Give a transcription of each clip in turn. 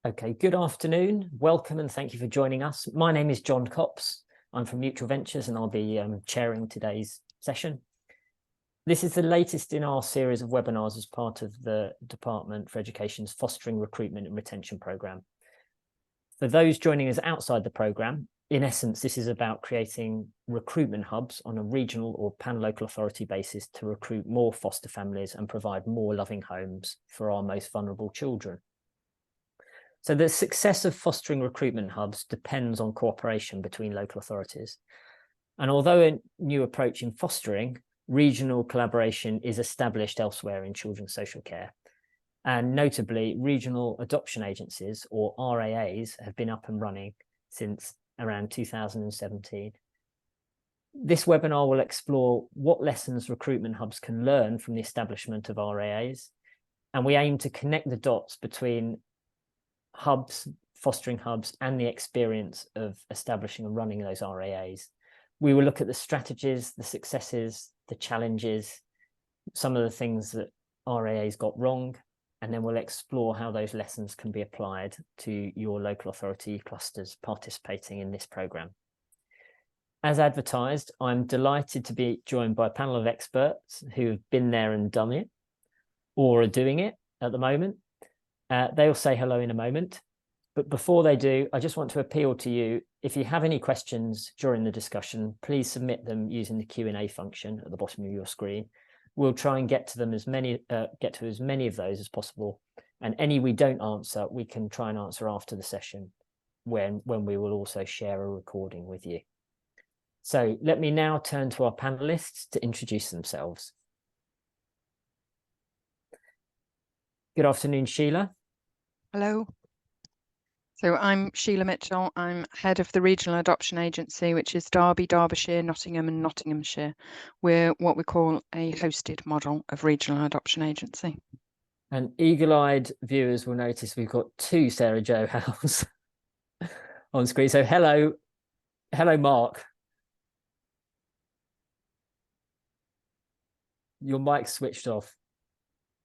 Okay, good afternoon. Welcome and thank you for joining us. My name is John Copps. I'm from Mutual Ventures and I'll be chairing today's session. This is the latest in our series of webinars as part of the Department for Education's Fostering Recruitment and Retention programme. For those joining us outside the programme, in essence, this is about creating recruitment hubs on a regional or pan-local authority basis to recruit more foster families and provide more loving homes for our most vulnerable children. So the success of fostering recruitment hubs depends on cooperation between local authorities. And although a new approach in fostering, regional collaboration is established elsewhere in children's social care. And notably, regional adoption agencies, or RAAs, have been up and running since around 2017. This webinar will explore what lessons recruitment hubs can learn from the establishment of RAAs. And we aim to connect the dots between hubs, fostering hubs, and the experience of establishing and running those RAAs. We will look at the strategies, the successes, the challenges, some of the things that RAAs got wrong, and then we'll explore how those lessons can be applied to your local authority clusters participating in this programme. As advertised, I'm delighted to be joined by a panel of experts who have been there and done it, or are doing it at the moment. They'll say hello in a moment, but before they do, I just want to appeal to you. If you have any questions during the discussion, please submit them using the Q&A function at the bottom of your screen. We'll try and get to as many of those as possible, and any we don't answer, we can try and answer after the session, when we will also share a recording with you. So let me now turn to our panelists to introduce themselves. Good afternoon, Sheila. Hello. So I'm Sheila Mitchell. I'm head of the Regional Adoption Agency, which is Derby, Derbyshire, Nottingham and Nottinghamshire. We're what we call a hosted model of regional adoption agency. And eagle-eyed viewers will notice we've got two Sarah Jo Howells on screen. So hello, Mark. Your mic's switched off.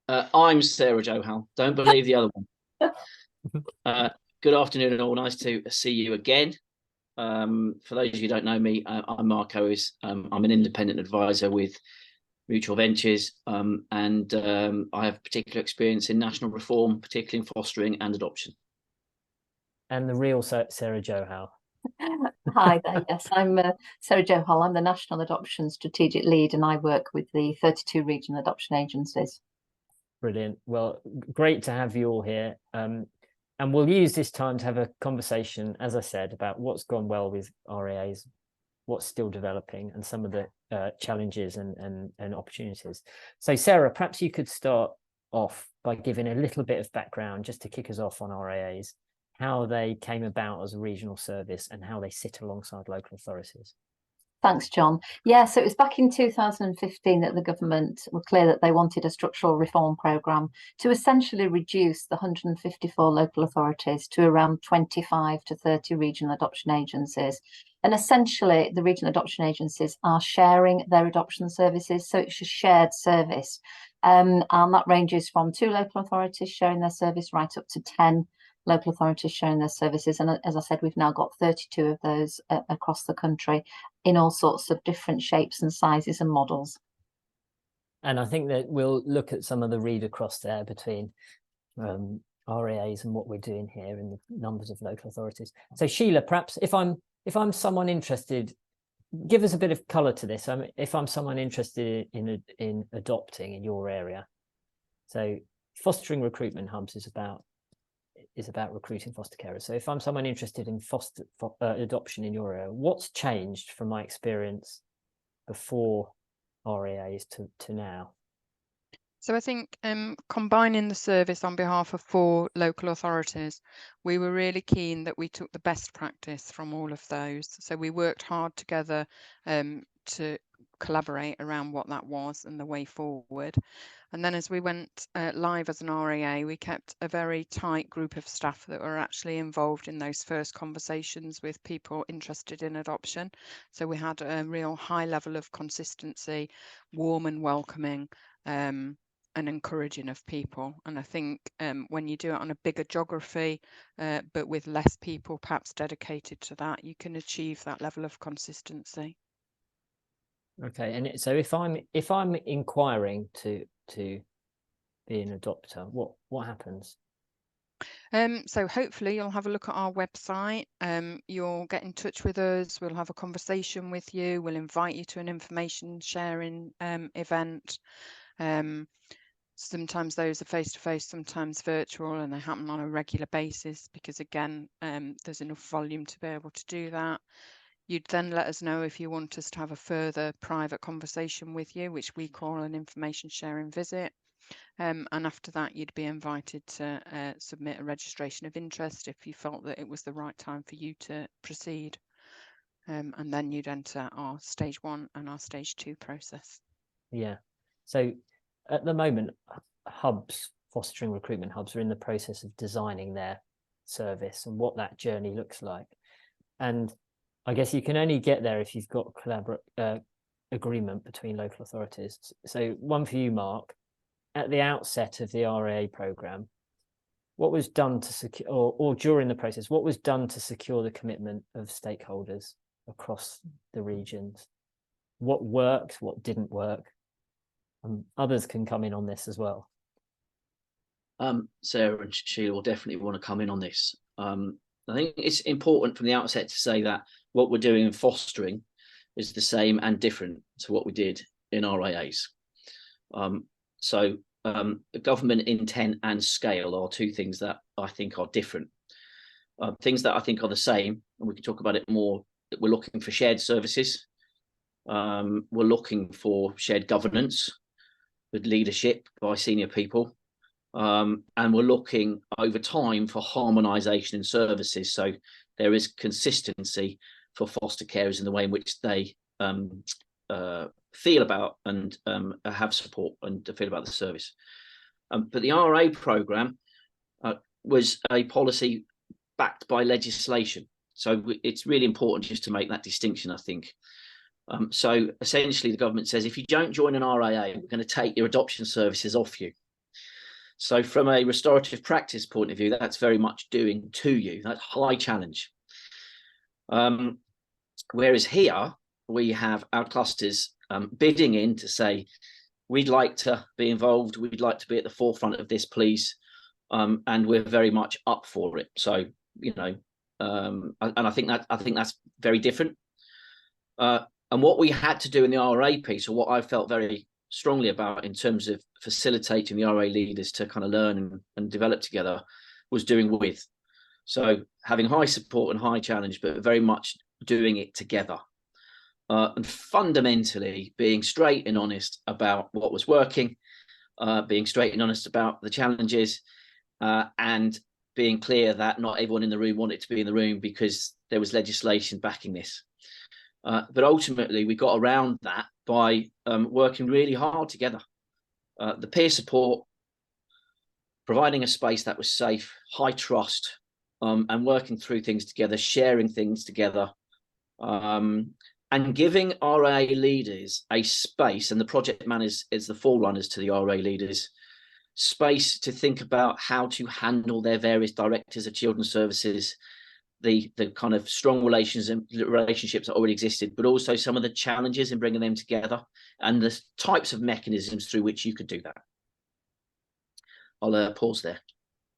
I'm Sarah Jo Howell. Don't believe the other one. Good afternoon, all. Nice to see you again. For those of you who don't know me, I'm Mark Owis. I'm an independent advisor with Mutual Ventures, and I have particular experience in national reform, particularly in fostering and adoption. And the real Sarah Jo Howell. Hi there, yes, I'm Sarah Jo Howell. I'm the National Adoption Strategic Lead and I work with the 32 regional adoption agencies. Brilliant. Well, great to have you all here. And we'll use this time to have a conversation, as I said, about what's gone well with RAAs, what's still developing, and some of the challenges and opportunities. So Sarah, perhaps you could start off by giving a little bit of background just to kick us off on RAAs, how they came about as a regional service and how they sit alongside local authorities. Thanks, John. Yeah, so it was back in 2015 that the government were clear that they wanted a structural reform programme to essentially reduce the 154 local authorities to around 25 to 30 regional adoption agencies. And essentially, the regional adoption agencies are sharing their adoption services, so it's a shared service. And that ranges from 2 local authorities sharing their service right up to 10 local authorities sharing their services. And as I said, we've now got 32 of those across the country in all sorts of different shapes and sizes and models. And I think that we'll look at some of the read across there between RAAs and what we're doing here in the numbers of local authorities. So Sheila, perhaps if I'm someone interested, give us a bit of colour to this. I mean, if I'm someone interested in adopting in your area, so fostering recruitment hubs is about recruiting foster carers. So if I'm someone interested in adoption in your area, what's changed from my experience before RAAs to now? So I think combining the service on behalf of 4 local authorities, we were really keen that we took the best practice from all of those. So we worked hard together to collaborate around what that was and the way forward. And then as we went live as an RAA, we kept a very tight group of staff that were actually involved in those first conversations with people interested in adoption. So we had a real high level of consistency, warm and welcoming, and encouraging of people. And I think when you do it on a bigger geography, but with less people perhaps dedicated to that, you can achieve that level of consistency. Okay, and so if I'm inquiring to be an adopter, what happens? So hopefully you'll have a look at our website. You'll get in touch with us. We'll have a conversation with you. We'll invite you to an information sharing event. Sometimes those are face-to-face, sometimes virtual, and they happen on a regular basis because, again, there's enough volume to be able to do that. You'd then let us know if you want us to have a further private conversation with you, which we call an information sharing visit. And after that, you'd be invited to submit a registration of interest if you felt that it was the right time for you to proceed. And then you'd enter our stage 1 and our stage 2 process. Yeah. So at the moment, hubs, fostering recruitment hubs, are in the process of designing their service and what that journey looks like. And I guess you can only get there if you've got agreement between local authorities. So one for you, Mark. At the outset of the RAA programme, what was done to secure, or during the process, what was done to secure the commitment of stakeholders across the regions? What worked, what didn't work? Others can come in on this as well. Sarah and Sheila will definitely want to come in on this. I think it's important from the outset to say that what we're doing in fostering is the same and different to what we did in RAAs. So government intent and scale are two things that I think are different. Things that I think are the same, and we can talk about it more, that we're looking for shared services. We're looking for shared governance with leadership by senior people. And we're looking over time for harmonisation in services. So there is consistency for foster carers in the way in which they feel about and have support and feel about the service. But the RA programme was a policy backed by legislation. So it's really important just to make that distinction, I think. So essentially the government says, if you don't join an RAA, we're going to take your adoption services off you. So from a restorative practice point of view, that's very much doing to you. That's high challenge. Whereas here, we have our clusters bidding in to say, we'd like to be involved. We'd like to be at the forefront of this, please. And we're very much up for it. So, you know, and I think that's very different. And what we had to do in the RA piece, or what I felt very strongly about in terms of facilitating the RA leaders to kind of learn and develop together, was doing with. So having high support and high challenge, but very much doing it together. And fundamentally being straight and honest about what was working, being straight and honest about the challenges, and being clear that not everyone in the room wanted to be in the room because there was legislation backing this. But ultimately, we got around that by working really hard together. The peer support, providing a space that was safe, high trust, and working through things together, sharing things together, and giving RA leaders a space, and the project managers is the forerunners to the RA leaders, space to think about how to handle their various directors of children's services, the kind of strong relationships that already existed, but also some of the challenges in bringing them together and the types of mechanisms through which you could do that. I'll pause there.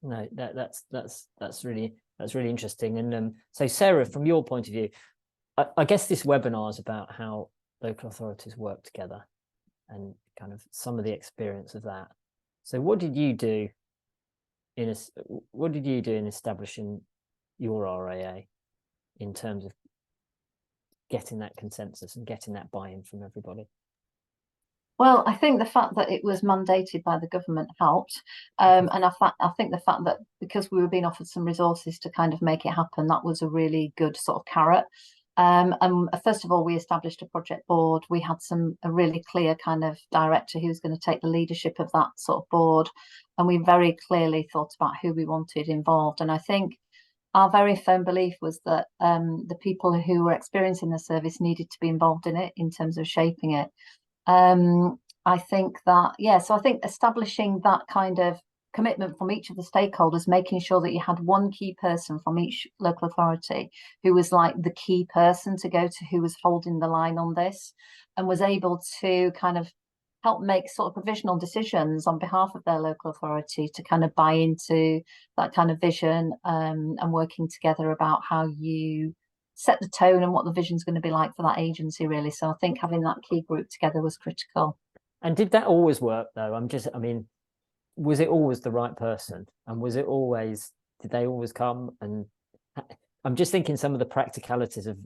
No, that's really interesting. And so Sarah, from your point of view, I guess this webinar is about how local authorities work together and kind of some of the experience of that. So what did you do in establishing your RAA in terms of getting that consensus and getting that buy-in from everybody? Well, I think the fact that it was mandated by the government helped. And I think the fact that because we were being offered some resources to kind of make it happen, that was a really good sort of carrot. And first of all, we established a project board. We had a really clear kind of director who was going to take the leadership of that sort of board. And we very clearly thought about who we wanted involved. And I think our very firm belief was that the people who were experiencing the service needed to be involved in it in terms of shaping it. I think that, yeah, so I think establishing that kind of commitment from each of the stakeholders, making sure that you had one key person from each local authority who was like the key person to go to, who was holding the line on this and was able to kind of help make sort of provisional decisions on behalf of their local authority to kind of buy into that kind of vision, and working together about how you set the tone and what the vision is going to be like for that agency, really. So I think having that key group together was critical. And did that always work though? I mean, was it always the right person? And did they always come? And I'm just thinking some of the practicalities of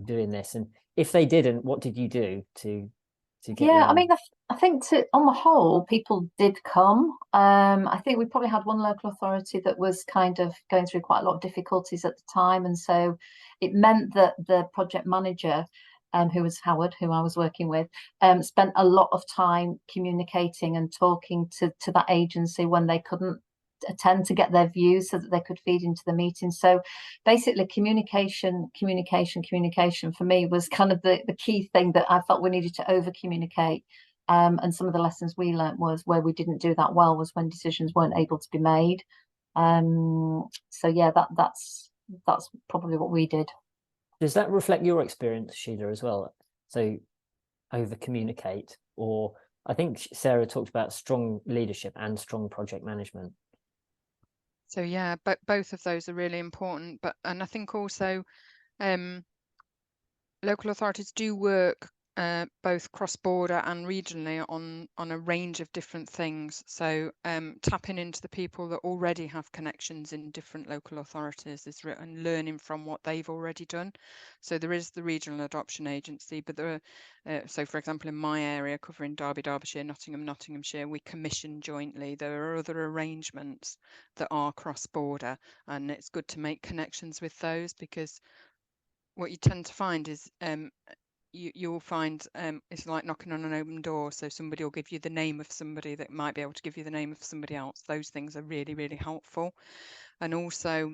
doing this. And if they didn't, what did you do to get Yeah, around? I mean, I think on the whole, people did come. I think we probably had one local authority that was kind of going through quite a lot of difficulties at the time. And so it meant that the project manager, who was Howard, who I was working with, spent a lot of time communicating and talking to that agency when they couldn't attend, to get their views so that they could feed into the meeting. So basically communication for me was kind of the key thing that I felt we needed to over communicate. And some of the lessons we learnt was where we didn't do that well was when decisions weren't able to be made. So yeah, that's probably what we did. Does that reflect your experience, Sheila, as well? So over communicate, or I think Sarah talked about strong leadership and strong project management. So yeah, but both of those are really important. And I think also local authorities do work both cross-border and regionally on a range of different things. So tapping into the people that already have connections in different local authorities and learning from what they've already done. So there is the Regional Adoption Agency, but there are, so for example, in my area covering Derby, Derbyshire, Nottingham, Nottinghamshire, we commission jointly. There are other arrangements that are cross-border, and it's good to make connections with those, because what you tend to find is you'll find it's like knocking on an open door. So somebody will give you the name of somebody that might be able to give you the name of somebody else. Those things are really, really helpful. And also,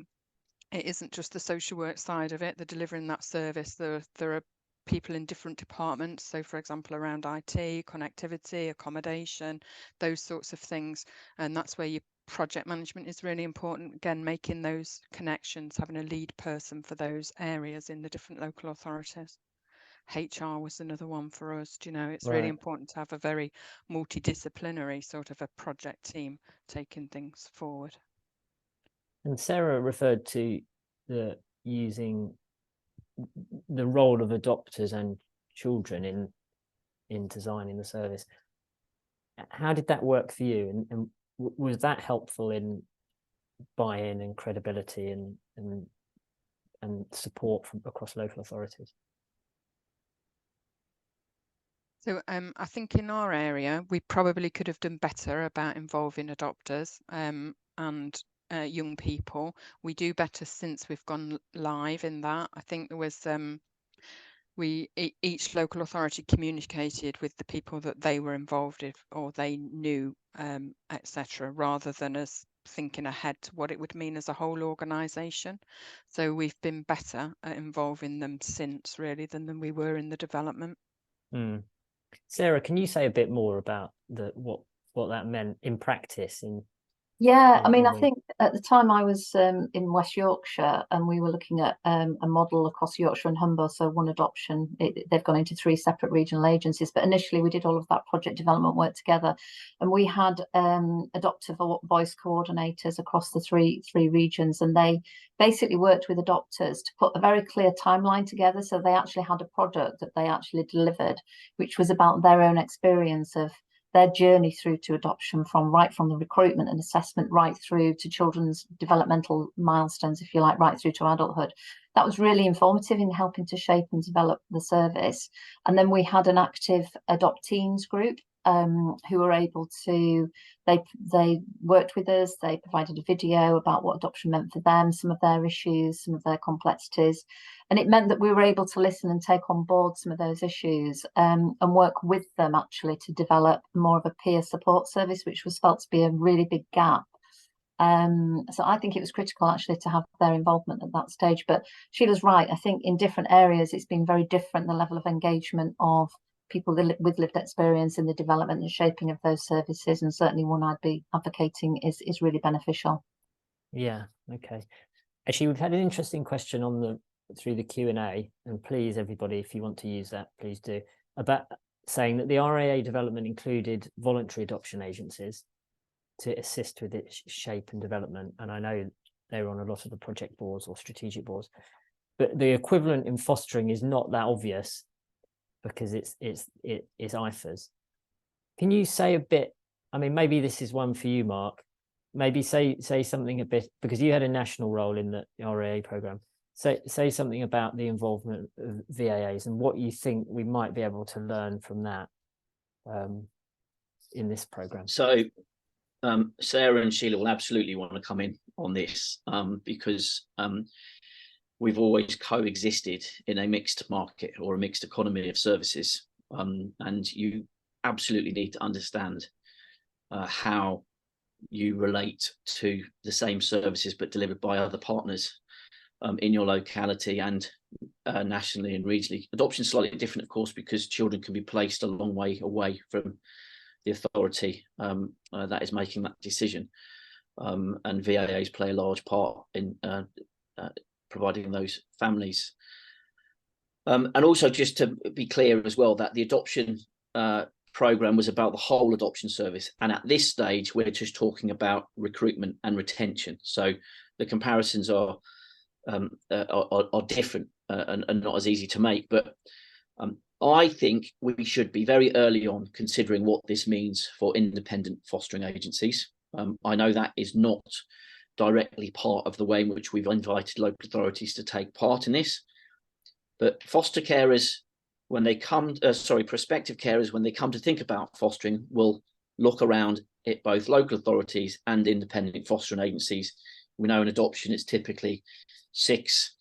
it isn't just the social work side of it, the delivering that service. There are people in different departments. So for example, around IT, connectivity, accommodation, those sorts of things. And that's where your project management is really important. Again, making those connections, having a lead person for those areas in the different local authorities. HR was another one for us. It's really important to have a very multidisciplinary sort of a project team taking things forward. And Sarah referred to using the role of adopters and children in designing the service. How did that work for you? And was that helpful in buy-in and credibility and support from across local authorities? So I think in our area, we probably could have done better about involving adopters and young people. We do better since we've gone live in that. I think there was each local authority communicated with the people that they were involved in or they knew, etc., rather than us thinking ahead to what it would mean as a whole organisation. So we've been better at involving them since, really, than we were in the development. Sarah, can you say a bit more about what that meant in practice? Yeah, I mean, I think at the time I was in West Yorkshire, and we were looking at a model across Yorkshire and Humber, so one adoption. They've gone into 3 separate regional agencies, but initially we did all of that project development work together, and we had adoptive voice coordinators across the three regions, and they basically worked with adopters to put a very clear timeline together. So they actually had a product that they actually delivered, which was about their own experience of their journey through to adoption, from the recruitment and assessment right through to children's developmental milestones, if you like, right through to adulthood. That was really informative in helping to shape and develop the service. And then we had an active adoptees group who were able to, they worked with us, they provided a video about what adoption meant for them, some of their issues, some of their complexities. And it meant that we were able to listen and take on board some of those issues and work with them actually to develop more of a peer support service, which was felt to be a really big gap. So I think it was critical actually to have their involvement at that stage. But Sheila's right. I think in different areas, it's been very different, the level of engagement of people with lived experience in the development and shaping of those services, and certainly one I'd be advocating is really beneficial. Yeah, okay. Actually, we've had an interesting question on through the Q&A, and please, everybody, if you want to use that, please do, about saying that the RAA development included voluntary adoption agencies to assist with its shape and development. And I know they're on a lot of the project boards or strategic boards, but the equivalent in fostering is not that obvious because it's IFAs. Can you say a bit, I mean, maybe this is one for you, Mark, maybe say something a bit, because you had a national role in the RAA programme. Say something about the involvement of VAAs and what you think we might be able to learn from that in this programme. So Sarah and Sheila will absolutely want to come in on this because we've always coexisted in a mixed market or a mixed economy of services, and you absolutely need to understand how you relate to the same services but delivered by other partners in your locality and nationally and regionally. Adoption is slightly different, of course, because children can be placed a long way away from the authority that is making that decision, and VAAs play a large part in providing those families. And also, just to be clear as well, that the adoption programme was about the whole adoption service, and at this stage we're just talking about recruitment and retention, so the comparisons are different and not as easy to make. But I think we should be very early on considering what this means for independent fostering agencies. I know that is not directly part of the way in which we've invited local authorities to take part in this, but foster carers, when they come, prospective carers, when they come to think about fostering, will look around at both local authorities and independent fostering agencies. We know in adoption it's typically 6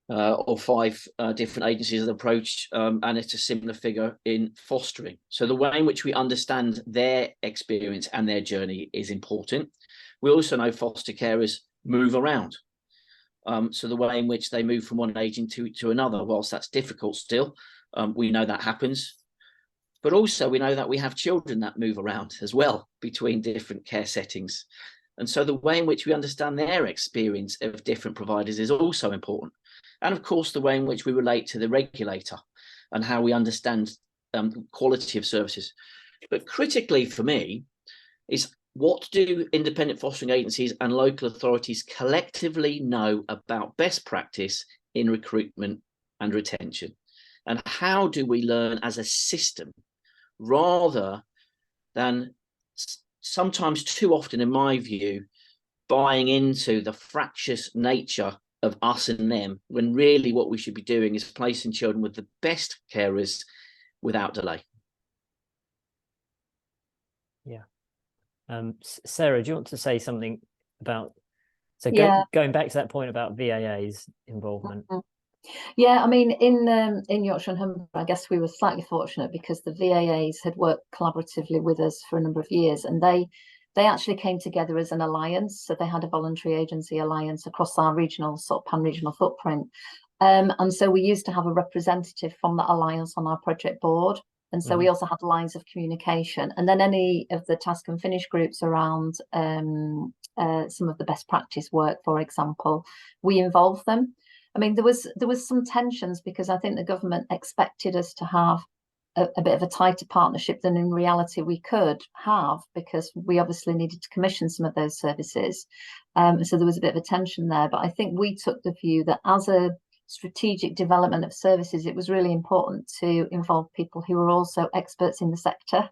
or 5 different agencies that approach, and it's a similar figure in fostering. So the way in which we understand their experience and their journey is important. We also know foster carers move around. So the way in which they move from one agency to another, whilst that's difficult still, we know that happens. But also we know that we have children that move around as well between different care settings. And so the way in which we understand their experience of different providers is also important. And of course, the way in which we relate to the regulator and how we understand quality of services. But critically for me is, what do independent fostering agencies and local authorities collectively know about best practice in recruitment and retention? And how do we learn as a system, rather than sometimes too often, in my view, buying into the fractious nature of us and them, when really what we should be doing is placing children with the best carers without delay. Yeah. Sarah, do you want to say something about, going back to that point about VAA's involvement? Mm-hmm. Yeah, I mean, in Yorkshire and Humber, I guess we were slightly fortunate because the VAAs had worked collaboratively with us for a number of years, and they actually came together as an alliance. So they had a voluntary agency alliance across our regional, sort of pan-regional footprint. And so we used to have a representative from that alliance on our project board. And so we also had lines of communication. And then any of the task and finish groups around some of the best practice work, for example, we involved them. I mean, there was some tensions because I think the government expected us to have a bit of a tighter partnership than in reality we could have, because we obviously needed to commission some of those services. So there was a bit of a tension there. But I think we took the view that as a strategic development of services, it was really important to involve people who were also experts in the sector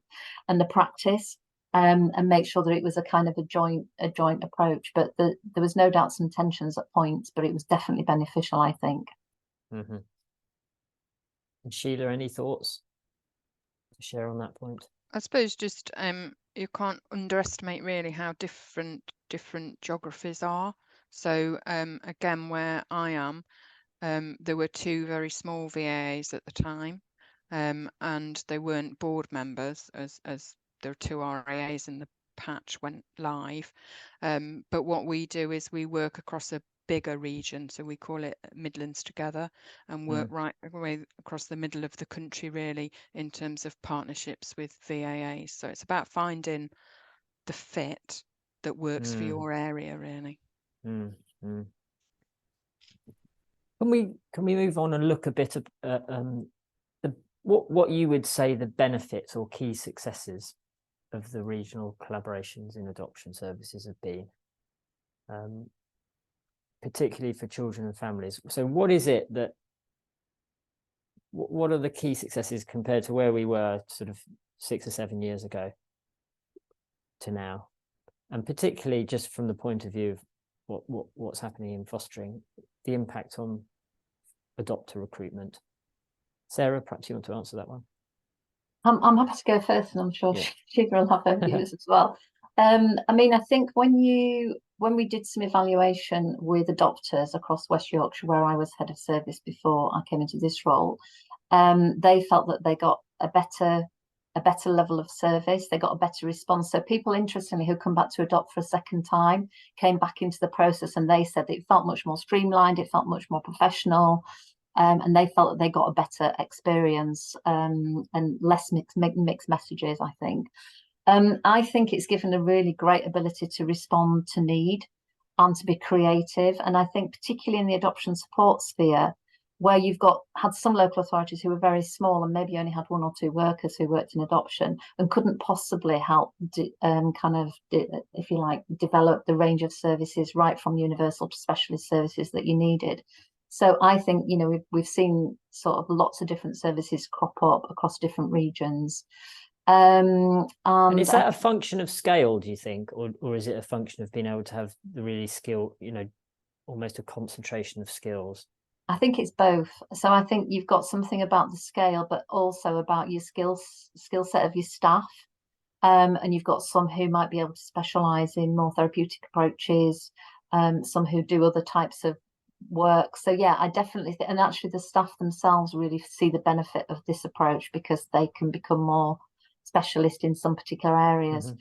and the practice, and make sure that it was a kind of a joint approach. But there was no doubt some tensions at points, but it was definitely beneficial, I think. Mm-hmm. And Sheila, any thoughts to share on that point? I suppose just you can't underestimate really how different geographies are. So again, where I am, there were 2 very small VAs at the time, and they weren't board members, as there were 2 RAAs in the patch went live. But what we do is we work across a bigger region. So we call it Midlands Together, and work right away across the middle of the country, really, in terms of partnerships with VAAs. So it's about finding the fit that works for your area, really. Can we move on and look a bit at what you would say the benefits or key successes of the regional collaborations in adoption services have been, particularly for children and families? So what is it that, what are the key successes compared to where we were sort of 6 or 7 years ago to now? And particularly just from the point of view of what's happening in fostering, the impact on adopter recruitment. Sarah, perhaps you want to answer that one. I'm happy to go first, and I'm sure Shiva will have her views as well. I mean, I think when we did some evaluation with adopters across West Yorkshire, where I was head of service before I came into this role, they felt that they got a better level of service. They got a better response. So people, interestingly, who come back to adopt for a second time came back into the process, and they said it felt much more streamlined, it felt much more professional, and they felt that they got a better experience, and less mixed messages, I think. I think it's given a really great ability to respond to need and to be creative. And I think particularly in the adoption support sphere, where you've had some local authorities who were very small and maybe only had 1 or 2 workers who worked in adoption and couldn't possibly help if you like, develop the range of services right from universal to specialist services that you needed. So I think, you know, we've seen sort of lots of different services crop up across different regions. And is that a function of scale, do you think, or is it a function of being able to have the really skill, you know, almost a concentration of skills? I think it's both. So I think you've got something about the scale, but also about your skill set of your staff. And you've got some who might be able to specialise in more therapeutic approaches, some who do other types of work. So yeah, I definitely think, and actually the staff themselves really see the benefit of this approach because they can become more specialist in some particular areas.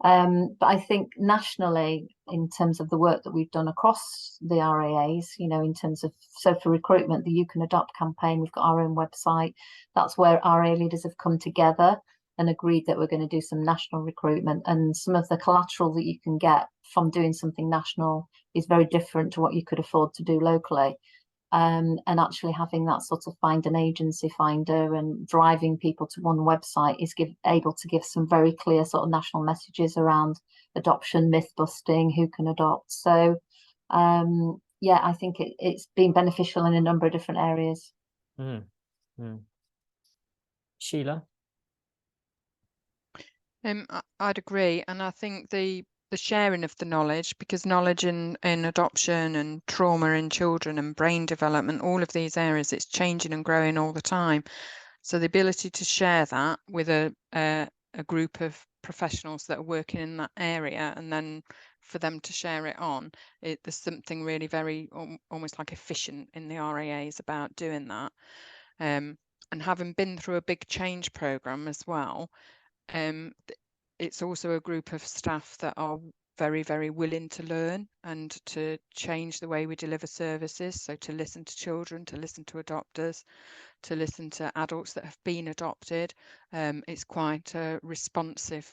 But I think nationally, in terms of the work that we've done across the RAAs, you know, in terms of, so for recruitment, the You Can Adopt campaign, we've got our own website. That's where RAA leaders have come together and agreed that we're going to do some national recruitment. And some of the collateral that you can get from doing something national is very different to what you could afford to do locally. And actually having that sort of find an agency finder and driving people to one website is able to give some very clear sort of national messages around adoption, myth busting, who can adopt. So yeah, I think it's been beneficial in a number of different areas. Sheila? I'd agree, and I think the sharing of the knowledge, because knowledge in adoption and trauma in children and brain development, all of these areas, it's changing and growing all the time. So the ability to share that with a group of professionals that are working in that area, and then for them to share it on, there's something really very almost like efficient in the RAAs about doing that. And having been through a big change program as well, it's also a group of staff that are very, very willing to learn and to change the way we deliver services. So to listen to children, to listen to adopters, to listen to adults that have been adopted. It's quite a responsive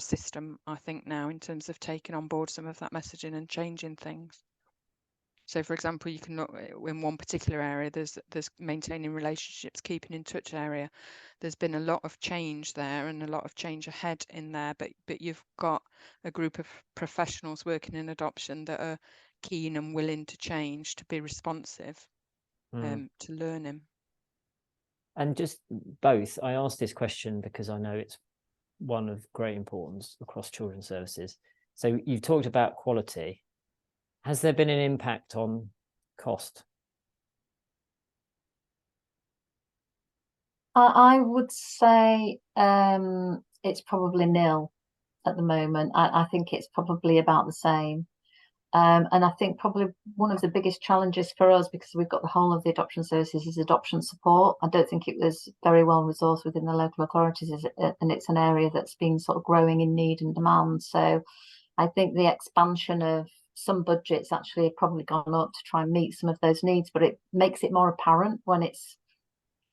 system, I think, now, in terms of taking on board some of that messaging and changing things. So, for example, you can look in one particular area, there's maintaining relationships, keeping in touch area. There's been a lot of change there and a lot of change ahead in there, but you've got a group of professionals working in adoption that are keen and willing to change, to be responsive to learning. And just both, I asked this question because I know it's one of great importance across children's services. So you've talked about quality. Has there been an impact on cost? I would say it's probably nil at the moment. I think it's probably about the same. And I think probably one of the biggest challenges for us, because we've got the whole of the adoption services, is adoption support. I don't think it was very well resourced within the local authorities, and it's an area that's been sort of growing in need and demand. So I think the expansion of some budgets actually have probably gone up to try and meet some of those needs, but it makes it more apparent when it's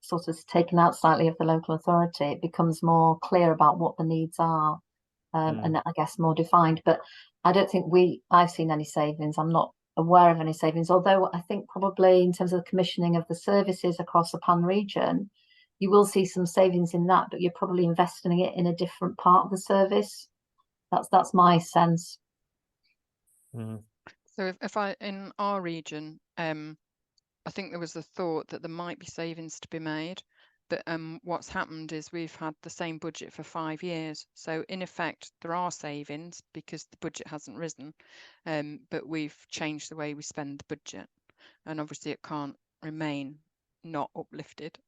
sort of taken out slightly of the local authority. It becomes more clear about what the needs are, and I guess more defined. But I don't think I've seen any savings. I'm not aware of any savings, although I think probably in terms of the commissioning of the services across the Pan region, you will see some savings in that, but you're probably investing it in a different part of the service. That's my sense. So if I, in our region, I think there was a thought that there might be savings to be made, but what's happened is we've had the same budget for 5 years. So in effect, there are savings because the budget hasn't risen, but we've changed the way we spend the budget. And obviously it can't remain not uplifted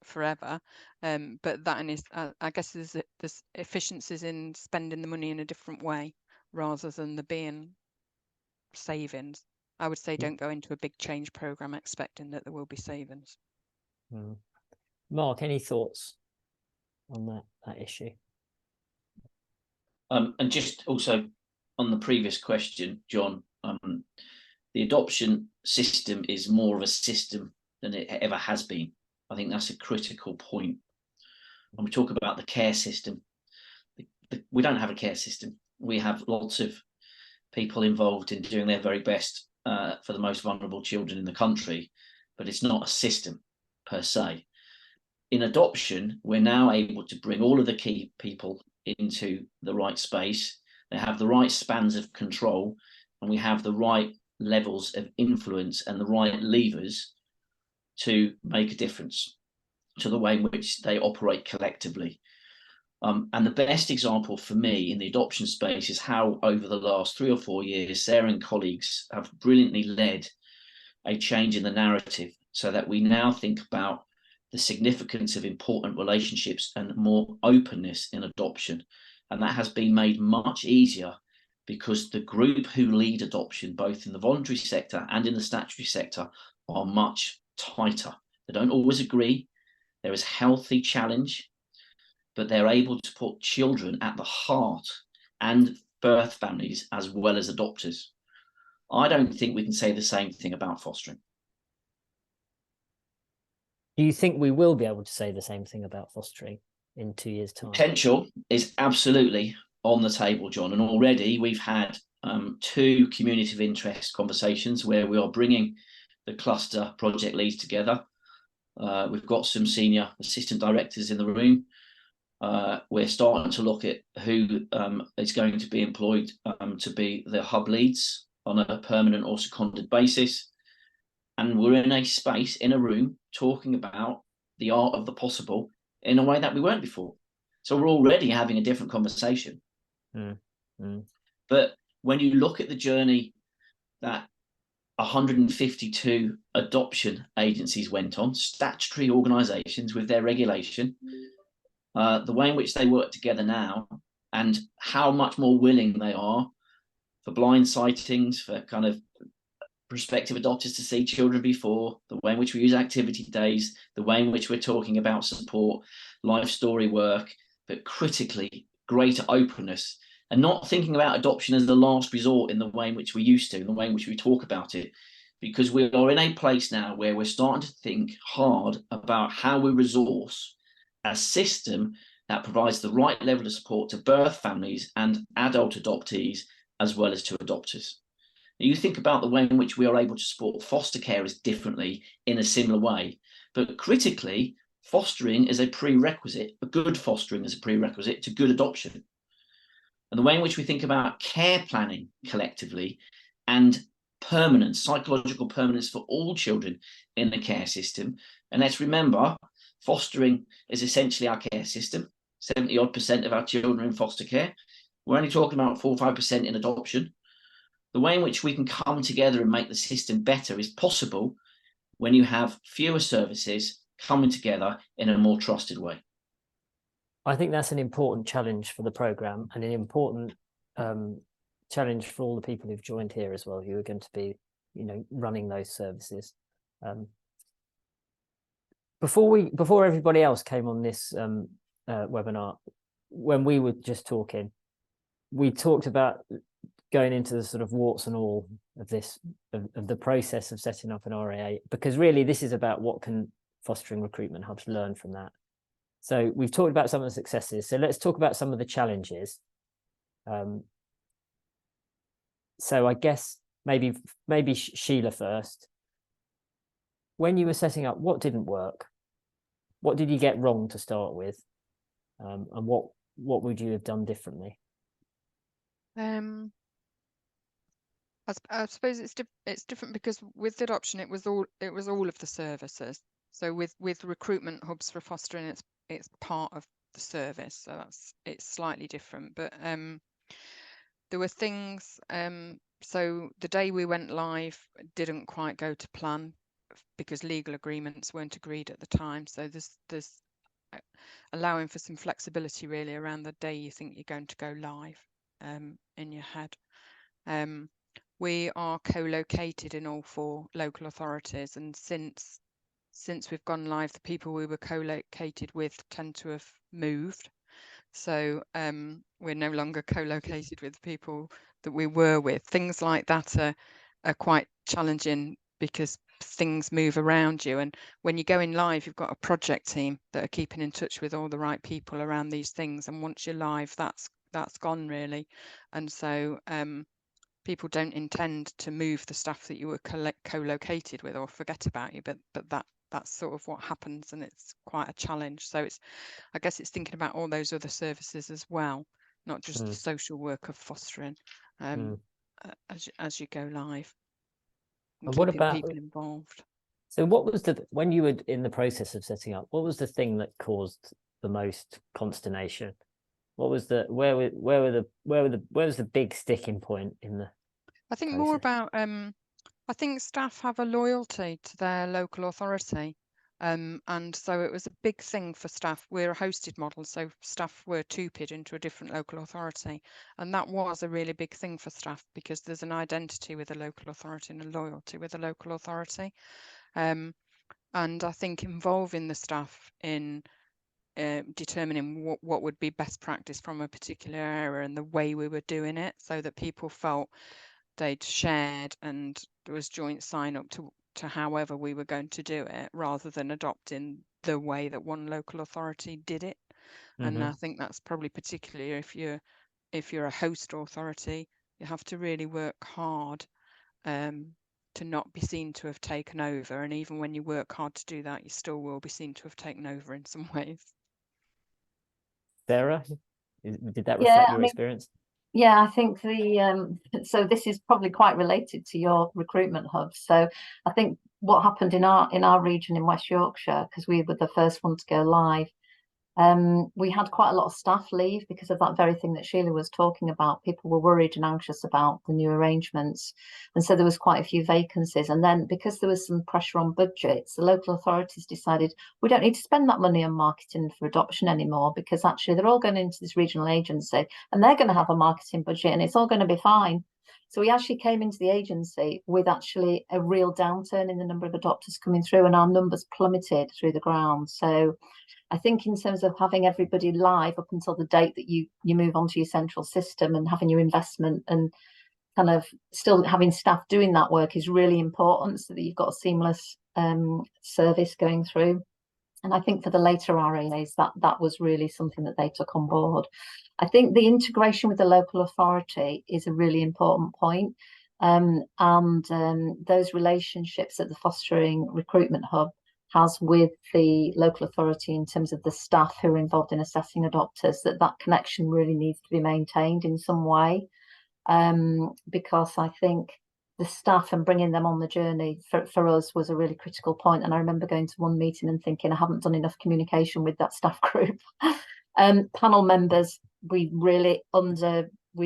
forever. But that is, I guess there's efficiencies in spending the money in a different way rather than there being savings. I would say don't go into a big change program expecting that there will be savings. Mark, any thoughts on that issue? And just also on the previous question, John, the adoption system is more of a system than it ever has been. I think that's a critical point. When we talk about the care system, we don't have a care system. We have lots of people involved in doing their very best for the most vulnerable children in the country, but it's not a system per se. In adoption, we're now able to bring all of the key people into the right space. They have the right spans of control, and we have the right levels of influence and the right levers to make a difference to the way in which they operate collectively. And the best example for me in the adoption space is how over the last 3 or 4 years, Sarah and colleagues have brilliantly led a change in the narrative so that we now think about the significance of important relationships and more openness in adoption. And that has been made much easier because the group who lead adoption, both in the voluntary sector and in the statutory sector, are much tighter. They don't always agree. There is healthy challenge, but they're able to put children at the heart and birth families as well as adopters. I don't think we can say the same thing about fostering. Do you think we will be able to say the same thing about fostering in 2 years' time? Potential is absolutely on the table, John, and already we've had 2 community of interest conversations where we are bringing the cluster project leads together. We've got some senior assistant directors in the room. We're starting to look at who is going to be employed to be the hub leads on a permanent or seconded basis. And we're in a space, in a room, talking about the art of the possible in a way that we weren't before. So we're already having a different conversation. But when you look at the journey that 152 adoption agencies went on, statutory organisations with their regulation, the way in which they work together now and how much more willing they are for blind sightings, for kind of prospective adopters to see children before, the way in which we use activity days, the way in which we're talking about support, life story work, but critically greater openness and not thinking about adoption as the last resort in the way in which we used to, in the way in which we talk about it, because we are in a place now where we're starting to think hard about how we resource a system that provides the right level of support to birth families and adult adoptees as well as to adopters. You think about the way in which we are able to support foster carers differently in a similar way, but critically, fostering is a prerequisite, a good fostering is a prerequisite to good adoption. And the way in which we think about care planning collectively and permanence, psychological permanence for all children in the care system. And let's remember, fostering is essentially our care system. 70% of our children are in foster care. We're only talking about 4 or 5% in adoption. The way in which we can come together and make the system better is possible when you have fewer services coming together in a more trusted way. I think that's an important challenge for the programme and an important challenge for all the people who've joined here as well, who are going to be, running those services. Before everybody else came on this webinar, when we were just talking, we talked about going into the sort of warts and all of this, of the process of setting up an RAA, because really this is about what can Fostering Recruitment Hubs learn from that. So we've talked about some of the successes. So let's talk about some of the challenges. So I guess maybe Sheila first. When you were setting up, what didn't work? What did you get wrong to start with? And what would you have done differently? I suppose it's different because with the adoption it was all of the services. So with recruitment hubs for fostering, it's part of the service, so it's slightly different. But there were things. So the day we went live didn't quite go to plan because legal agreements weren't agreed at the time. So there's allowing for some flexibility really around the day you think you're going to go live in your head. We are co-located in all 4 local authorities, and since we've gone live, the people we were co-located with tend to have moved. So we're no longer co-located with the people that we were with. Things like that are quite challenging because things move around you, and when you're going live, you've got a project team that are keeping in touch with all the right people around these things, and once you're live, that's gone really. And so people don't intend to move the staff that you were co-located with or forget about you, but that's sort of what happens, and it's quite a challenge. So I guess it's thinking about all those other services as well, not just the social work of fostering as you go live, and what keeping about people involved. So what was when you were in the process of setting up, what was the thing that caused the most consternation? What was where was the big sticking point in the I think process? more about I think staff have a loyalty to their local authority, and so it was a big thing for staff. We're a hosted model, so staff were TUPE'd into a different local authority, and that was a really big thing for staff because there's an identity with a local authority and a loyalty with a local authority. And I think involving the staff in determining what would be best practice from a particular area and the way we were doing it, so that people felt they'd shared and there was joint sign up to however we were going to do it, rather than adopting the way that one local authority did it. And I think that's probably particularly if you're a host authority, you have to really work hard to not be seen to have taken over, and even when you work hard to do that, you still will be seen to have taken over in some ways. Sarah, did that reflect your experience? Yeah, I think so this is probably quite related to your recruitment hub. So I think what happened in our region in West Yorkshire, because we were the first one to go live, we had quite a lot of staff leave because of that very thing that Sheila was talking about. People were worried and anxious about the new arrangements, and so there was quite a few vacancies. And then because there was some pressure on budgets, the local authorities decided we don't need to spend that money on marketing for adoption anymore, because actually they're all going into this regional agency and they're going to have a marketing budget and it's all going to be fine. So we actually came into the agency with actually a real downturn in the number of adopters coming through, and our numbers plummeted through the ground. So I think in terms of having everybody live up until the date that you move onto your central system and having your investment and kind of still having staff doing that work is really important, so that you've got a seamless service going through. And I think for the later RAAs, that was really something that they took on board. I think the integration with the local authority is a really important point. Those relationships that the Fostering Recruitment Hub has with the local authority in terms of the staff who are involved in assessing adopters, that connection really needs to be maintained in some way, because I think the staff and bringing them on the journey for us was a really critical point. And I remember going to one meeting and thinking I haven't done enough communication with that staff group. Panel members, we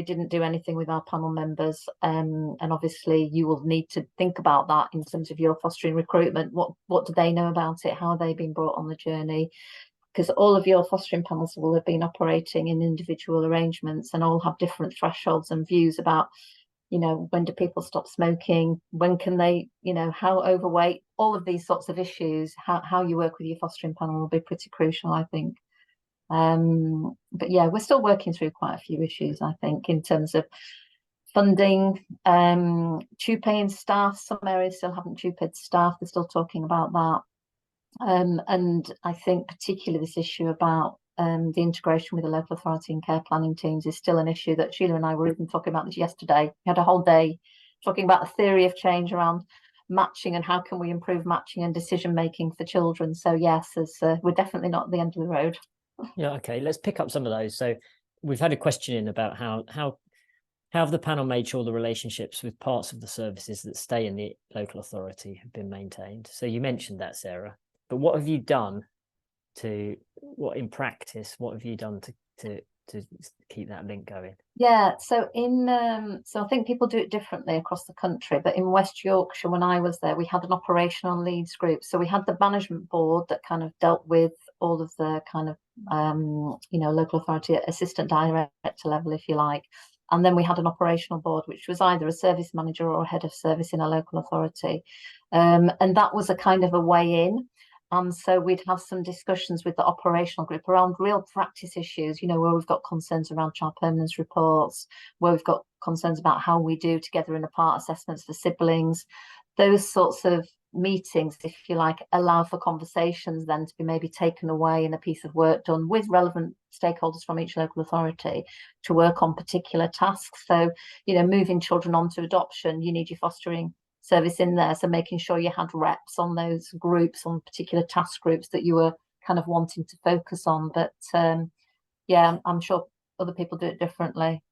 didn't do anything with our panel members, and obviously you will need to think about that in terms of your fostering recruitment. What do they know about it? How are they being brought on the journey? Because all of your fostering panels will have been operating in individual arrangements and all have different thresholds and views about, when do people stop smoking? When can they, how overweight? All of these sorts of issues, how you work with your fostering panel will be pretty crucial, I think. But yeah, we're still working through quite a few issues, I think, in terms of funding, tutor-paying staff. Some areas still haven't tutor-paid staff. They're still talking about that. And I think particularly this issue about the integration with the local authority and care planning teams is still an issue that Sheila and I were even talking about this yesterday. We had a whole day talking about the theory of change around matching and how can we improve matching and decision making for children. So yes, we're definitely not at the end of the road. Yeah, okay, let's pick up some of those. So we've had a question in about how have the panel made sure the relationships with parts of the services that stay in the local authority have been maintained? So you mentioned that, Sarah, but what have you done in practice, what have you done to keep that link going? Yeah, so so I think people do it differently across the country, but in West Yorkshire, when I was there, we had an operational leads group. So we had the management board that kind of dealt with all of the kind of local authority assistant director level, if you like. And then we had an operational board, which was either a service manager or a head of service in a local authority. And that was a kind of a way in. So we'd have some discussions with the operational group around real practice issues, where we've got concerns around child permanence reports, where we've got concerns about how we do together and apart assessments for siblings. Those sorts of meetings, if you like, allow for conversations then to be maybe taken away and a piece of work done with relevant stakeholders from each local authority to work on particular tasks. So, moving children on to adoption, you need your fostering service in there, so making sure you had reps on those groups, on particular task groups that you were kind of wanting to focus on. But yeah, I'm sure other people do it differently.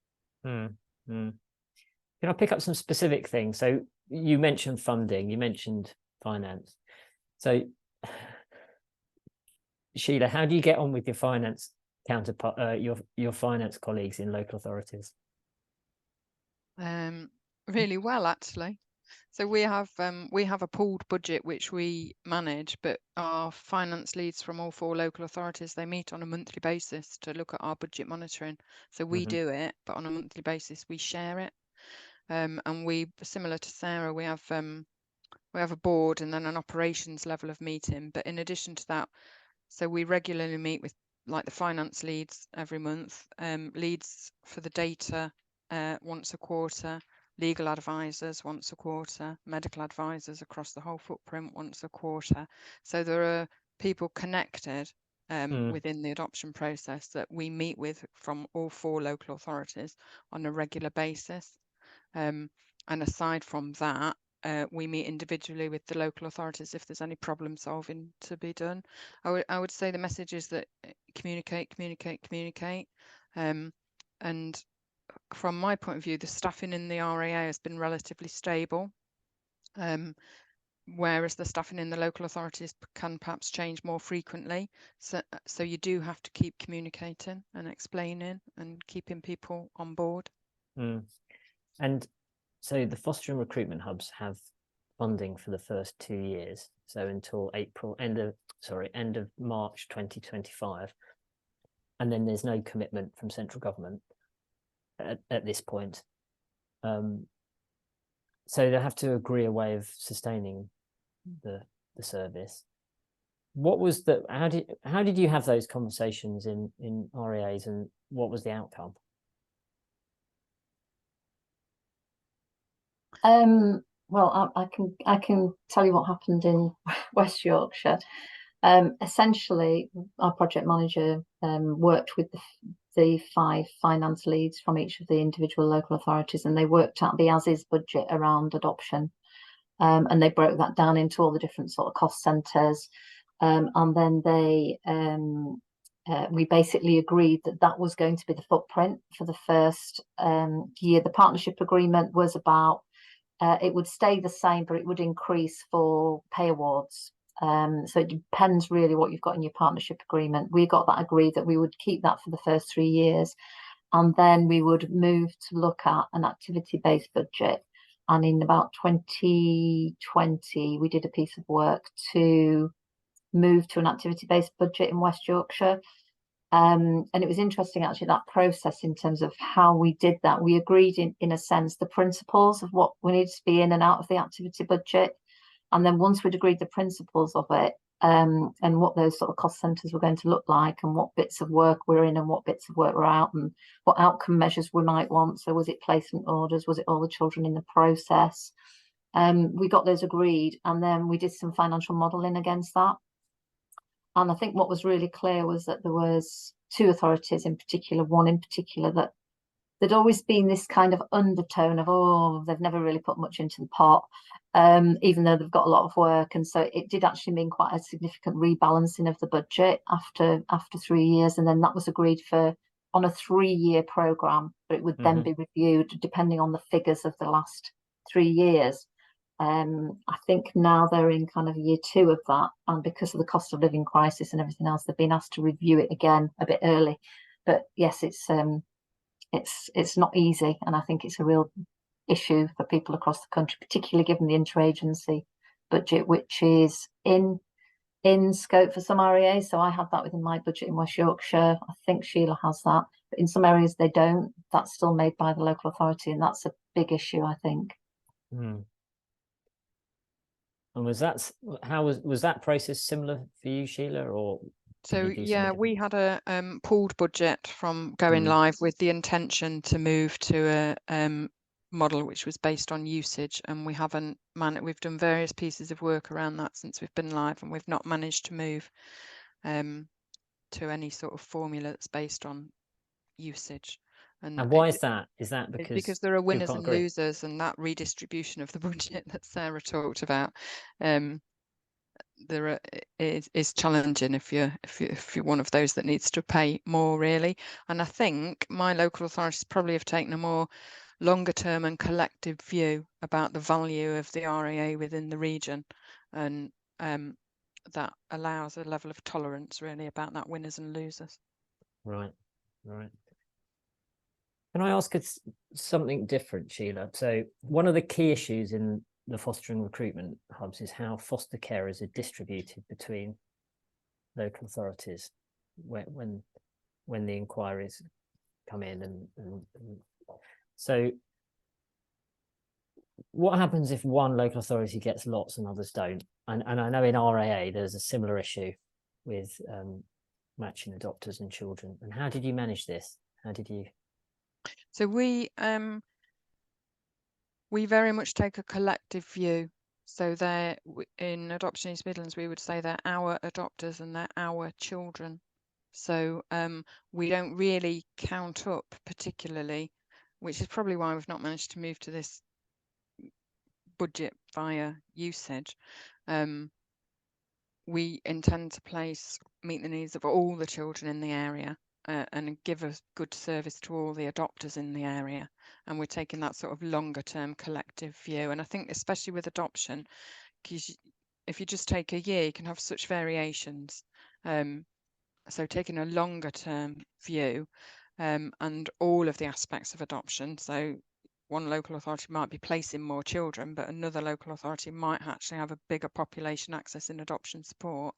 Can I pick up some specific things? So you mentioned funding, you mentioned finance. So Sheila, how do you get on with your finance counterpart, your finance colleagues in local authorities? Really well, actually. So we have a pooled budget which we manage, but our finance leads from all 4 local authorities, they meet on a monthly basis to look at our budget monitoring. So we do it, but on a monthly basis we share it. And we, similar to Sarah, we have a board and then an operations level of meeting. But in addition to that, so we regularly meet with like the finance leads every month, leads for the data once a quarter, legal advisors once a quarter, medical advisors across the whole footprint once a quarter. So there are people connected within the adoption process that we meet with from all 4 local authorities on a regular basis. And aside from that, we meet individually with the local authorities if there's any problem solving to be done. I would say the message is that communicate. And from my point of view, the staffing in the RAA has been relatively stable, whereas the staffing in the local authorities can perhaps change more frequently. So you do have to keep communicating and explaining and keeping people on board. And so the Fostering Recruitment Hubs have funding for the first 2 years, so until end of March 2025, and then there's no commitment from central government at this point. So they have to agree a way of sustaining the service. What was how did you have those conversations in REAs, and what was the outcome? Well, I can tell you what happened in West Yorkshire. Essentially, our project manager worked with the 5 finance leads from each of the individual local authorities, and they worked out the as-is budget around adoption, and they broke that down into all the different sort of cost centres, and then we basically agreed that was going to be the footprint for the first year. The partnership agreement was about it would stay the same, but it would increase for pay awards. So it depends really what you've got in your partnership agreement. We got that agreed that we would keep that for the first 3 years, and then we would move to look at an activity-based budget. And in about 2020, we did a piece of work to move to an activity-based budget in West Yorkshire. And it was interesting, actually, that process in terms of how we did that. We agreed in a sense the principles of what we needed to be in and out of the activity budget. And then once we'd agreed the principles of it, and what those sort of cost centres were going to look like, and what bits of work we're in and what bits of work we're out, and what outcome measures we might want. So was it placement orders? Was it all the children in the process? We got those agreed, and then we did some financial modelling against that. And I think what was really clear was that there was two authorities in particular, one in particular, that there'd always been this kind of undertone of, oh, they've never really put much into the pot, even though they've got a lot of work. And so it did actually mean quite a significant rebalancing of the budget after 3 years. And then that was agreed for on a 3-year programme, but it would then be reviewed depending on the figures of the last 3 years. I think now they're in kind of year 2 of that, and because of the cost of living crisis and everything else, they've been asked to review it again a bit early. But yes, it's not easy, and I think it's a real issue for people across the country, particularly given the interagency budget, which is in scope for some REAs. So I have that within my budget in West Yorkshire. I think Sheila has that, but in some areas they don't. That's still made by the local authority, and that's a big issue, I think. And was that process similar for you, Sheila, or? So yeah, we had a pooled budget from going live with the intention to move to a model which was based on usage, and we haven't we've done various pieces of work around that since we've been live, and we've not managed to move to any sort of formula that's based on usage. And why is that? Is that because there are winners and losers, and that redistribution of the budget that Sarah talked about is challenging if you're one of those that needs to pay more, really. And I think my local authorities probably have taken a more longer term and collective view about the value of the RAA within the region, and that allows a level of tolerance really about that winners and losers. Right. Can I ask something different, Sheila? So one of the key issues in the Fostering Recruitment Hubs is how foster carers are distributed between local authorities when the inquiries come in, and so what happens if one local authority gets lots and others don't? And I know in RAA there's a similar issue with matching adopters and children. And how did you manage this? How did you? So we very much take a collective view. So they're in Adoption East Midlands, we would say they're our adopters and they're our children. So we don't really count up particularly, which is probably why we've not managed to move to this budget via usage. We intend to meet the needs of all the children in the area, and give a good service to all the adopters in the area. And we're taking that sort of longer term collective view. And I think especially with adoption, because if you just take a year, you can have such variations. So taking a longer term view, and all of the aspects of adoption. So one local authority might be placing more children, but another local authority might actually have a bigger population accessing adoption support.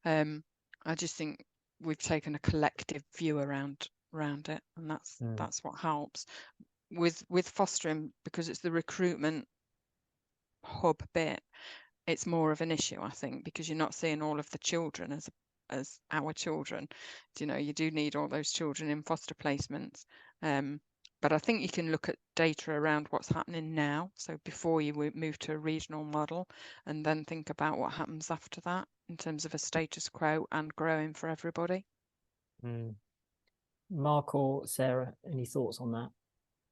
I just think we've taken a collective view around it, and that's what helps with fostering, because it's the recruitment hub bit. It's more of an issue, I think, because you're not seeing all of the children as our children. You do need all those children in foster placements, but I think you can look at data around what's happening now, so before you move to a regional model, and then think about what happens after that in terms of a status quo and growing for everybody. Mark or Sarah, any thoughts on that?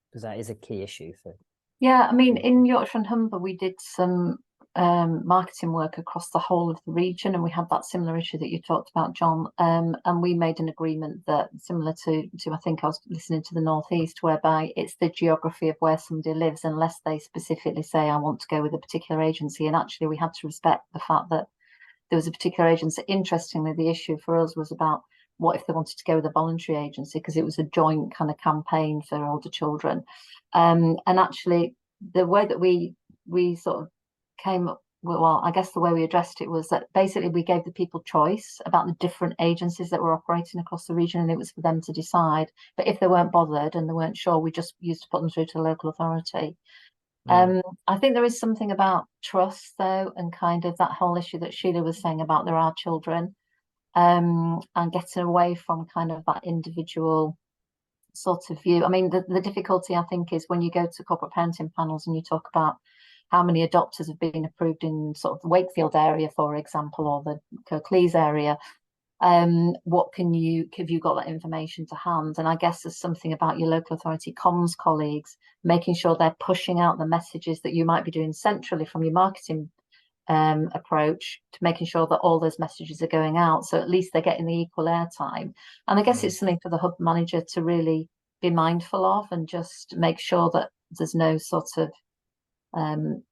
Because that is a key issue for. Yeah, I mean, in Yorkshire and Humber, we did some marketing work across the whole of the region, and we had that similar issue that you talked about, John. And we made an agreement that similar to I think I was listening to the North East, whereby it's the geography of where somebody lives, unless they specifically say I want to go with a particular agency. And actually, we had to respect the fact that there was a particular agency. Interestingly, the issue for us was about what if they wanted to go with a voluntary agency, because it was a joint kind of campaign for older children. And actually, the way that we sort of came up, well, I guess the way we addressed it was that basically we gave the people choice about the different agencies that were operating across the region, and it was for them to decide. But if they weren't bothered and they weren't sure, we just used to put them through to the local authority. I think there is something about trust, though, and kind of that whole issue that Sheila was saying about there are children, and getting away from kind of that individual sort of view. I mean, the difficulty, I think, is when you go to corporate parenting panels and you talk about how many adopters have been approved in sort of the Wakefield area, for example, or the Kirklees area. What have you got that information to hand? And I guess there's something about your local authority comms colleagues making sure they're pushing out the messages that you might be doing centrally from your marketing approach, to making sure that all those messages are going out, so at least they're getting the equal airtime. And I guess it's something for the hub manager to really be mindful of, and just make sure that there's no sort of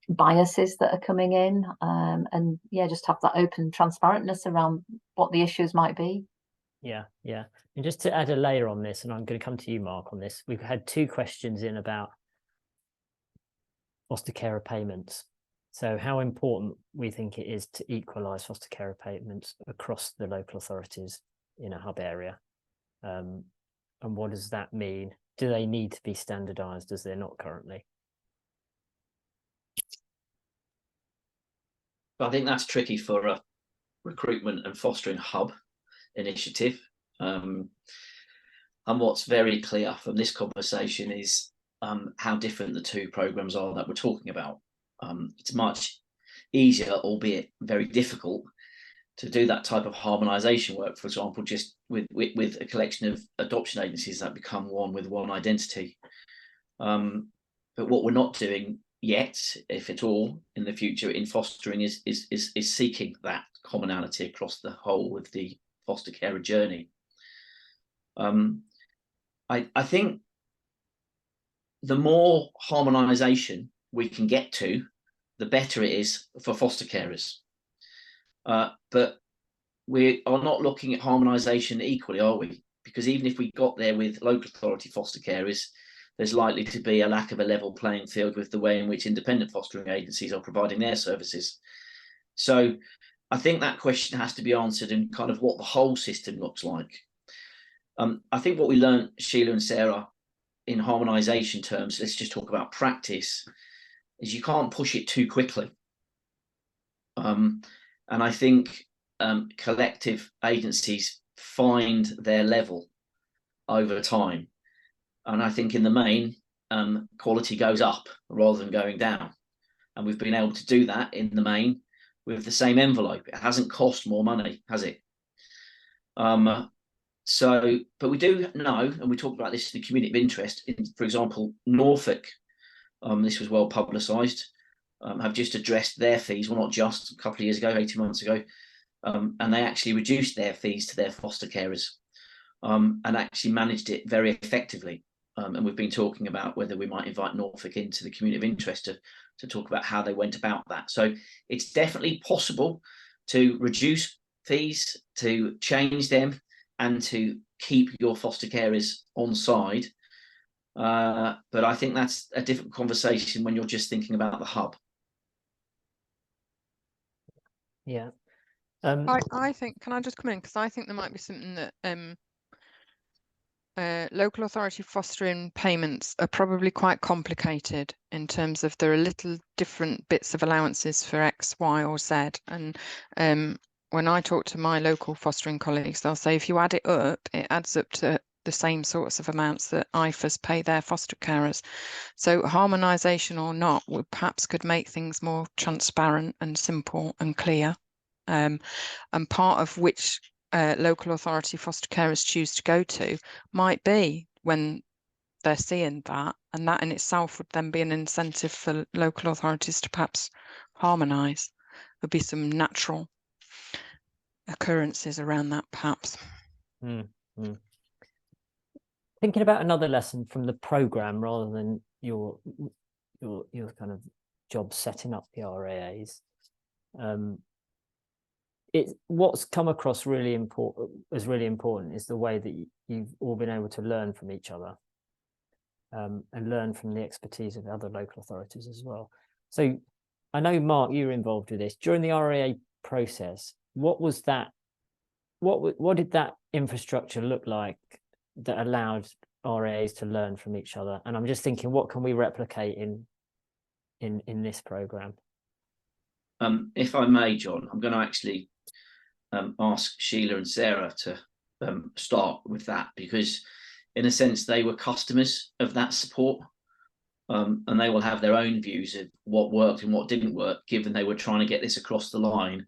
biases that are coming in, and yeah, just have that open transparentness around what the issues might be. Yeah. And just to add a layer on this, and I'm going to come to you, Mark, on this, we've had 2 questions in about foster carer payments. So how important we think it is to equalise foster carer payments across the local authorities in a hub area, and what does that mean? Do they need to be standardised as they're not currently? I think that's tricky for a recruitment and fostering hub initiative. And what's very clear from this conversation is how different the 2 programs are that we're talking about. It's much easier, albeit very difficult, to do that type of harmonisation work, for example, just with a collection of adoption agencies that become one with one identity. But what we're not doing yet, if at all, in the future in fostering is seeking that commonality across the whole of the foster carer journey. I think the more harmonisation we can get to, the better it is for foster carers. But we are not looking at harmonisation equally, are we? Because even if we got there with local authority foster carers, there's likely to be a lack of a level playing field with the way in which independent fostering agencies are providing their services. So I think that question has to be answered in kind of what the whole system looks like. I think what we learned, Sheila and Sarah, in harmonisation terms, let's just talk about practice, is you can't push it too quickly. And I think collective agencies find their level over time. And I think in the main, quality goes up rather than going down. And we've been able to do that in the main with the same envelope. It hasn't cost more money, has it? But we do know, and we talked about this in the community of interest, for example, Norfolk, this was well publicised, have just addressed their fees, well, not just, a couple of years ago, 18 months ago, and they actually reduced their fees to their foster carers, and actually managed it very effectively. And we've been talking about whether we might invite Norfolk into the community of interest to talk about how they went about that. So it's definitely possible to reduce fees, to change them, and to keep your foster carers on side. But I think that's a different conversation when you're just thinking about the hub. Yeah. I think, can I just come in? Because I think there might be something that local authority fostering payments are probably quite complicated in terms of there are little different bits of allowances for X, Y, or Z. And when I talk to my local fostering colleagues, they'll say if you add it up, it adds up to the same sorts of amounts that IFAs pay their foster carers. So harmonisation or not, we perhaps could make things more transparent and simple and clear. And part of which local authority foster carers choose to go to might be when they're seeing that, and that in itself would then be an incentive for local authorities to perhaps harmonise. There'd be some natural occurrences around that, perhaps. Thinking about another lesson from the programme rather than your kind of job setting up the RAAs. What's come across really important is the way that you've all been able to learn from each other, and learn from the expertise of other local authorities as well. So I know, Mark, you were involved with this during the RAA process. What was that? What did that infrastructure look like that allowed RAAs to learn from each other? And I'm just thinking, what can we replicate in in this programme? If I may, John, I'm going to actually ask Sheila and Sarah to start with that, because in a sense they were customers of that support, and they will have their own views of what worked and what didn't work, given they were trying to get this across the line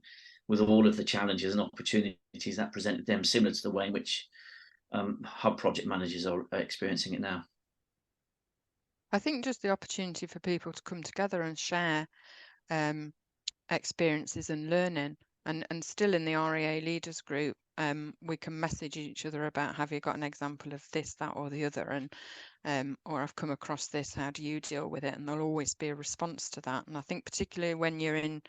with all of the challenges and opportunities that presented them, similar to the way in which hub project managers are experiencing it now. I think just the opportunity for people to come together and share experiences and learning, and still in the REA leaders group, we can message each other about, have you got an example of this, that, or the other, and or I've come across this, how do you deal with it? And there'll always be a response to that. And I think particularly when you're in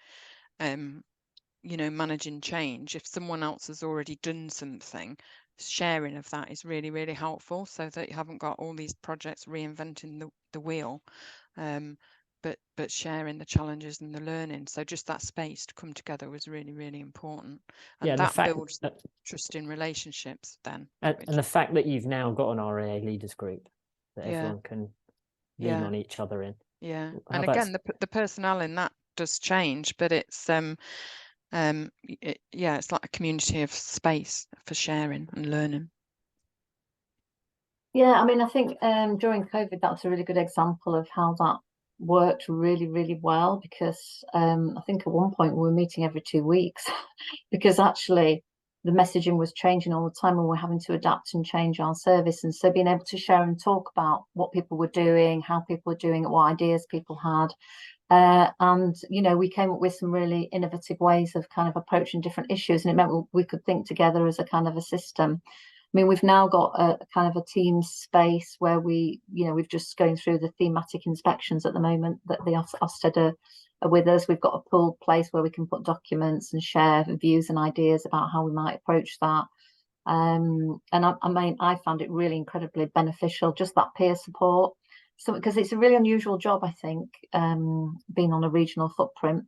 you know, managing change, if someone else has already done something, sharing of that is really, really helpful, so that you haven't got all these projects reinventing the wheel, but sharing the challenges and the learning. So just that space to come together was really, really important, and that builds trust in relationships then. And the fact that you've now got an REA leaders group that everyone can lean on each other in. Yeah, and again, the personnel in that does change, but it's it's like a community of space for sharing and learning. Yeah, I mean, I think during COVID, that's a really good example of how that worked really, really well, because I think at one point we were meeting every 2 weeks because actually the messaging was changing all the time and we're having to adapt and change our service. And so being able to share and talk about what people were doing, how people were doing it, what ideas people had. And, you know, we came up with some really innovative ways of kind of approaching different issues, and it meant we could think together as a kind of a system. I mean, we've now got a kind of a team space where we've just going through the thematic inspections at the moment that the Ofsted are with us. We've got a pooled place where we can put documents and share views and ideas about how we might approach that. And I found it really incredibly beneficial, just that peer support. So, because it's a really unusual job, I think, being on a regional footprint,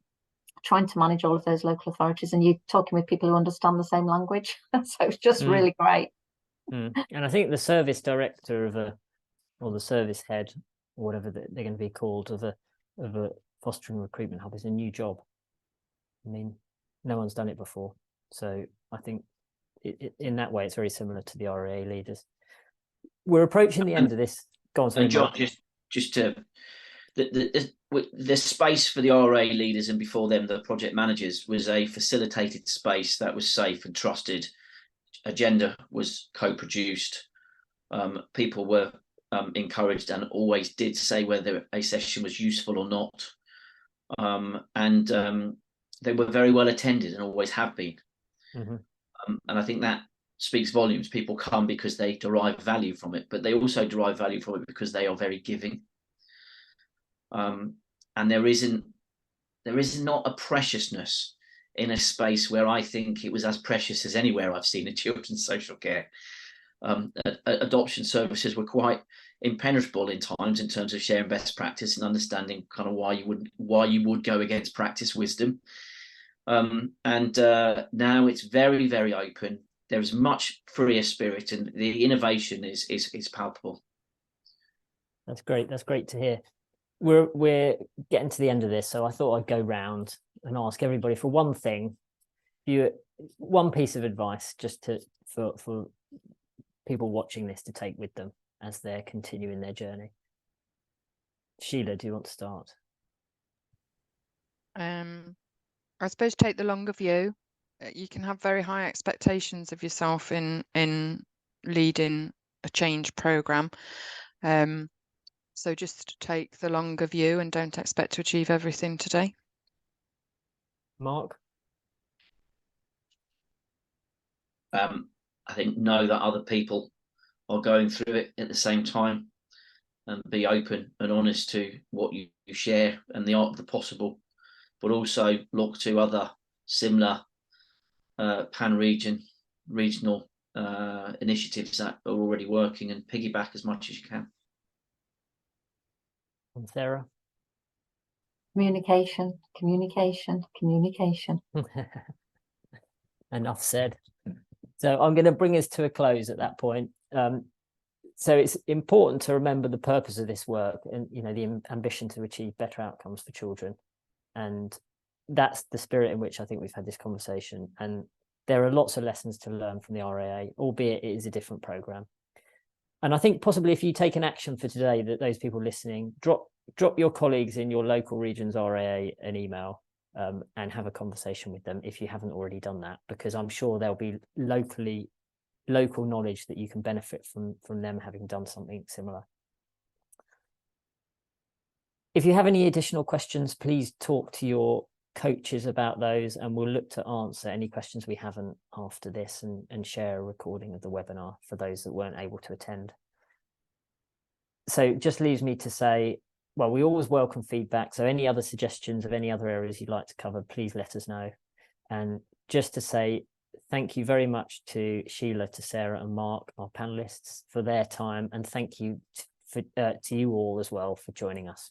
trying to manage all of those local authorities, and you're talking with people who understand the same language. So it's just really great. And I think the service director or the service head, or whatever they're going to be called, of a fostering recruitment hub is a new job. I mean, no one's done it before. So I think in that way, it's very similar to the REA leaders. We're approaching the end of this. Go on, sorry, John, Mark. just to the space for the RA leaders and before them the project managers was a facilitated space that was safe and trusted. Agenda was co-produced. People were encouraged and always did say whether a session was useful or not. And they were very well attended and always have been. And I think that speaks volumes. People come because they derive value from it, but they also derive value from it because they are very giving. And there is not a preciousness in a space where I think it was as precious as anywhere I've seen in children's social care. Adoption services were quite impenetrable in times in terms of sharing best practice and understanding kind of why you would go against practice wisdom. And now it's very, very open. There's much freer spirit, and the innovation is palpable. That's great. That's great to hear. We're getting to the end of this, so I thought I'd go round and ask everybody for one thing, one piece of advice, just for people watching this to take with them as they're continuing their journey. Sheila, do you want to start? I suppose take the longer view. You can have very high expectations of yourself in leading a change program. So just take the longer view and don't expect to achieve everything today. Mark? I think know that other people are going through it at the same time, and be open and honest to what you share and the art of the possible, but also look to other similar regional initiatives that are already working and piggyback as much as you can. And Sarah? Communication. Enough said. So I'm going to bring us to a close at that point. So it's important to remember the purpose of this work and, you know, the ambition to achieve better outcomes for children. And that's the spirit in which I think we've had this conversation. And there are lots of lessons to learn from the RAA, albeit it is a different programme. And I think possibly if you take an action for today, that those people listening, drop your colleagues in your local region's RAA an email and have a conversation with them if you haven't already done that, because I'm sure there'll be local knowledge that you can benefit from them having done something similar. If you have any additional questions, please talk to your coaches about those, and we'll look to answer any questions we haven't after this and share a recording of the webinar for those that weren't able to attend. So just leaves me to say, well, we always welcome feedback. So any other suggestions of any other areas you'd like to cover, please let us know. And just to say thank you very much to Sheila, to Sarah and Mark, our panelists, for their time. And thank you to you all as well for joining us.